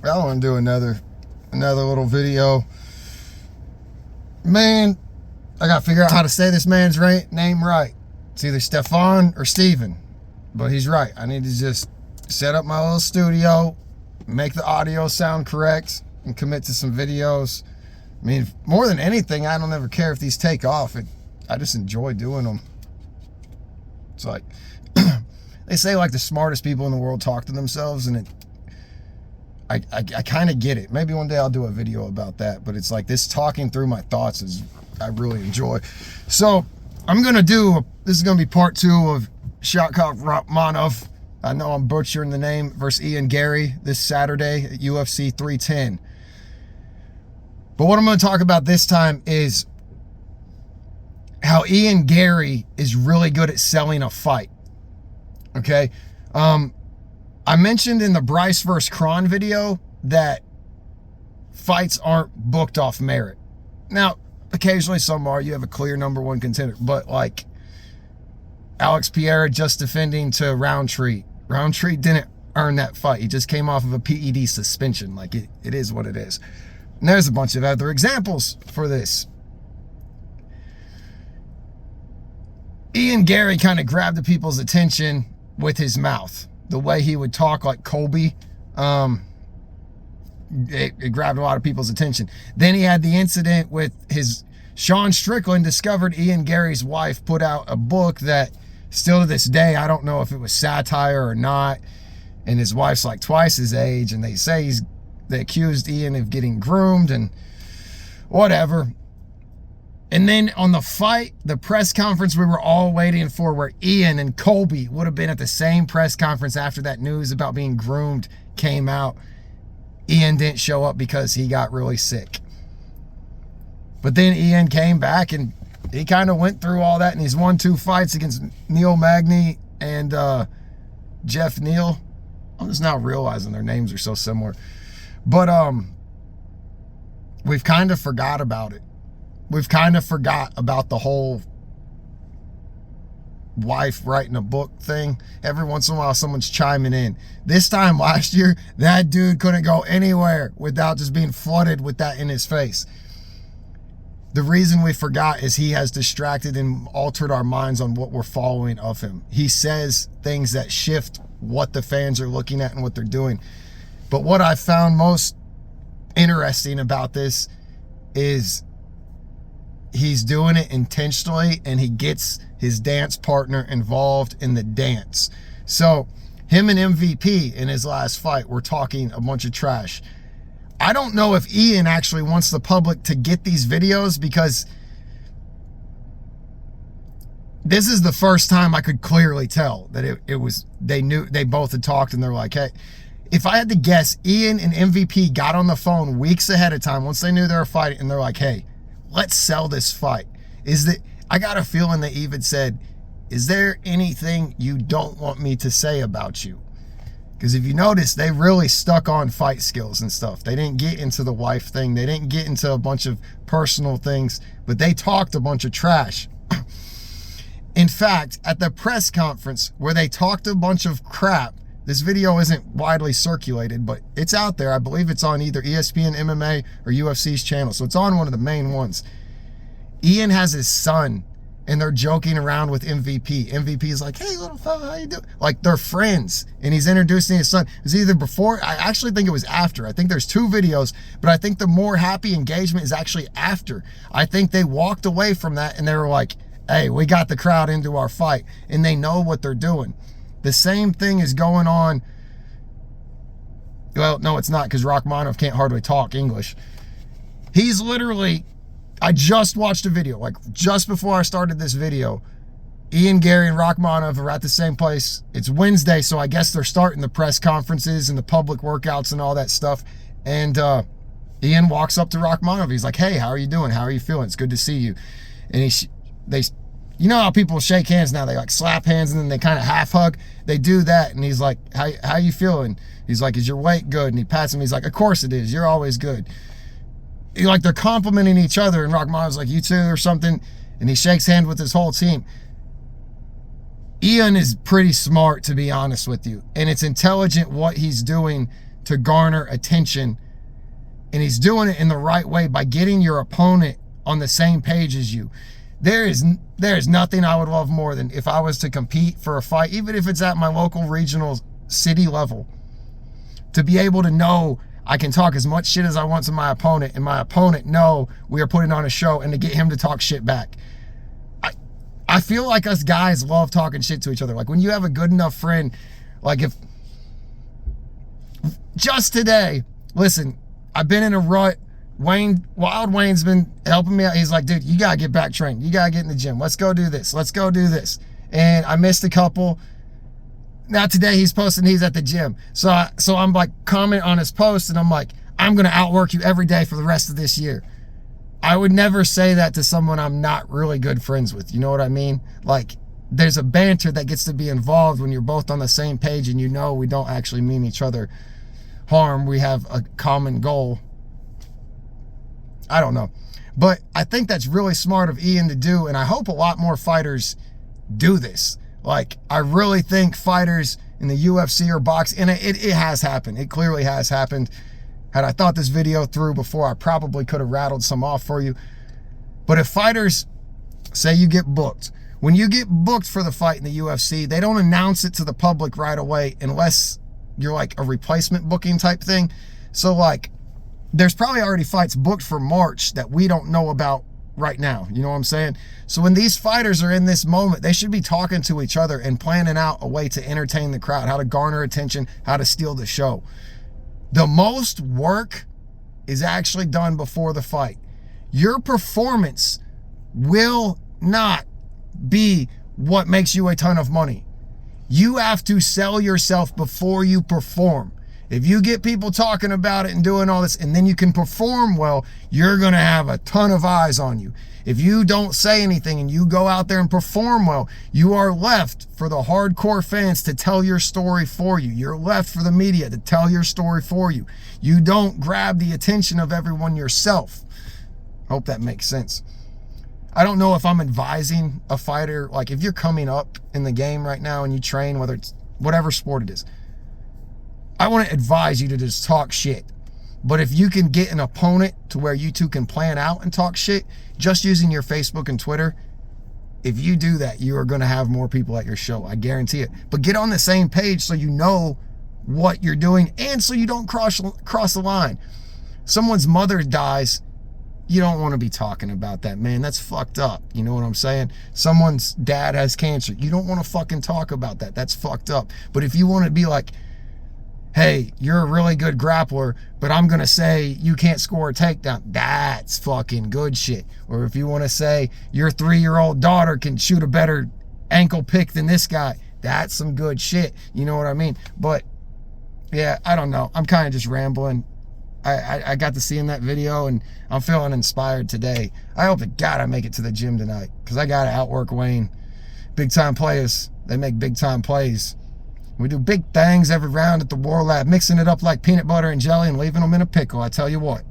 I want to do another little video. Man, I got to figure out how to say this man's name right. It's either Stefan or Steven, but he's right. I need to just set up my little studio, make the audio sound correct, and commit to some videos. I mean, more than anything, I don't ever care if these take off. I just enjoy doing them. It's like, they say like the smartest people in the world talk to themselves, and I kind of get it. Maybe one day I'll do a video about that, but it's like this talking through my thoughts I really enjoy. So I'm going to this is going to be part 2 of Shavkat Rakhmonov. I know I'm butchering the name, versus Ian Garry this Saturday at UFC 310. But what I'm going to talk about this time is how Ian Garry is really good at selling a fight. Okay? I mentioned in the Bryce vs. Kron video that fights aren't booked off merit. Now, occasionally some are. You have a clear number 1 contender. But like Alex Pereira just defending to Roundtree. Roundtree didn't earn that fight. He just came off of a PED suspension. Like it is what it is. And there's a bunch of other examples for this. Ian Garry kind of grabbed the people's attention with his mouth. The way he would talk like Colby, it grabbed a lot of people's attention. Then he had the incident with Sean Strickland discovered Ian Garry's wife put out a book that still to this day, I don't know if it was satire or not. And his wife's like twice his age, and they say they accused Ian of getting groomed and whatever. And then on the press conference we were all waiting for, where Ian and Colby would have been at the same press conference after that news about being groomed came out, Ian didn't show up because he got really sick. But then Ian came back and he kind of went through all that, and he's won 2 fights against Neil Magny and Jeff Neal. I'm just now realizing their names are so similar. But we've kind of forgot about it. We've kind of forgot about the whole wife writing a book thing. Every once in a while, someone's chiming in. This time last year, that dude couldn't go anywhere without just being flooded with that in his face. The reason we forgot is he has distracted and altered our minds on what we're following of him. He says things that shift what the fans are looking at and what they're doing. But what I found most interesting about this is he's doing it intentionally, and he gets his dance partner involved in the dance. So him and MVP in his last fight were talking a bunch of trash. I don't know if Ian actually wants the public to get these videos, because this is the first time I could clearly tell that they both had talked, and they're like, hey, if I had to guess, Ian and MVP got on the phone weeks ahead of time once they knew they were fighting, and they're like, hey, let's sell this fight. I got a feeling they even said, is there anything you don't want me to say about you? Because if you notice, they really stuck on fight skills and stuff. They didn't get into the wife thing. They didn't get into a bunch of personal things, but they talked a bunch of trash. In fact, at the press conference where they talked a bunch of crap, this video isn't widely circulated, but it's out there. I believe it's on either ESPN MMA or UFC's channel. So it's on one of the main ones. Ian has his son, and they're joking around with MVP. MVP is like, hey, little fella, how you doing? Like, they're friends, and he's introducing his son. It was either before, I actually think it was after. I think there's 2 videos, but I think the more happy engagement is actually after. I think they walked away from that, and they were like, hey, we got the crowd into our fight, and they know what they're doing. The same thing is going on. Well, no, it's not, because Rakhmonov can't hardly talk English. He's literally, I just watched a video, like just before I started this video. Ian Garry and Rakhmonov are at the same place. It's Wednesday, so I guess they're starting the press conferences and the public workouts and all that stuff. And Ian walks up to Rakhmonov. He's like, hey, how are you doing? How are you feeling? It's good to see you. And you know how people shake hands now? They like slap hands and then they kind of half hug. They do that. And he's like, how you feeling? He's like, is your weight good? And he pats him. He's like, of course it is. You're always good. Like, they're complimenting each other, and Rakhmonov's like, you too, or something. And he shakes hands with his whole team. Ian is pretty smart, to be honest with you. And it's intelligent what he's doing to garner attention. And he's doing it in the right way by getting your opponent on the same page as you. There is nothing I would love more than if I was to compete for a fight, even if it's at my local, regional, city level, to be able to know I can talk as much shit as I want to my opponent, and my opponent know we are putting on a show, and to get him to talk shit back. I feel like us guys love talking shit to each other. Like when you have a good enough friend, like if just today, listen, I've been in a rut. Wild Wayne's been helping me out. He's like, dude, you gotta get back trained. You gotta get in the gym. Let's go do this. Let's go do this. And I missed a couple. Now today he's posting he's at the gym. So I'm like comment on his post, and I'm like, I'm gonna outwork you every day for the rest of this year. I would never say that to someone I'm not really good friends with. You know what I mean? Like there's a banter that gets to be involved when you're both on the same page and you know we don't actually mean each other harm. We have a common goal. I don't know. But I think that's really smart of Ian to do, and I hope a lot more fighters do this. Like, I really think fighters in the UFC or boxing, and it has happened. It clearly has happened. Had I thought this video through before, I probably could have rattled some off for you. But if fighters, say you get booked, when you get booked for the fight in the UFC, they don't announce it to the public right away unless you're like a replacement booking type thing. So like, there's probably already fights booked for March that we don't know about right now. You know what I'm saying? So when these fighters are in this moment, they should be talking to each other and planning out a way to entertain the crowd, how to garner attention, how to steal the show. The most work is actually done before the fight. Your performance will not be what makes you a ton of money. You have to sell yourself before you perform. If you get people talking about it and doing all this, and then you can perform well, you're going to have a ton of eyes on you. If you don't say anything and you go out there and perform well, you are left for the hardcore fans to tell your story for you. You're left for the media to tell your story for you. You don't grab the attention of everyone yourself. Hope that makes sense. I don't know if I'm advising a fighter, like if you're coming up in the game right now and you train, whether it's whatever sport it is, I want to advise you to just talk shit. But if you can get an opponent to where you two can plan out and talk shit, just using your Facebook and Twitter, if you do that, you are going to have more people at your show. I guarantee it. But get on the same page so you know what you're doing and so you don't cross the line. Someone's mother dies, you don't want to be talking about that, man. That's fucked up. You know what I'm saying? Someone's dad has cancer. You don't want to fucking talk about that. That's fucked up. But if you want to be like, hey, you're a really good grappler, but I'm going to say you can't score a takedown, that's fucking good shit. Or if you want to say your 3-year-old daughter can shoot a better ankle pick than this guy, that's some good shit. You know what I mean? But yeah, I don't know. I'm kind of just rambling. I got to see in that video and I'm feeling inspired today. I hope to God I make it to the gym tonight because I got to outwork Wayne. Big time players, they make big time plays. We do big things every round at the War Lab, mixing it up like peanut butter and jelly and leaving them in a pickle, I tell you what.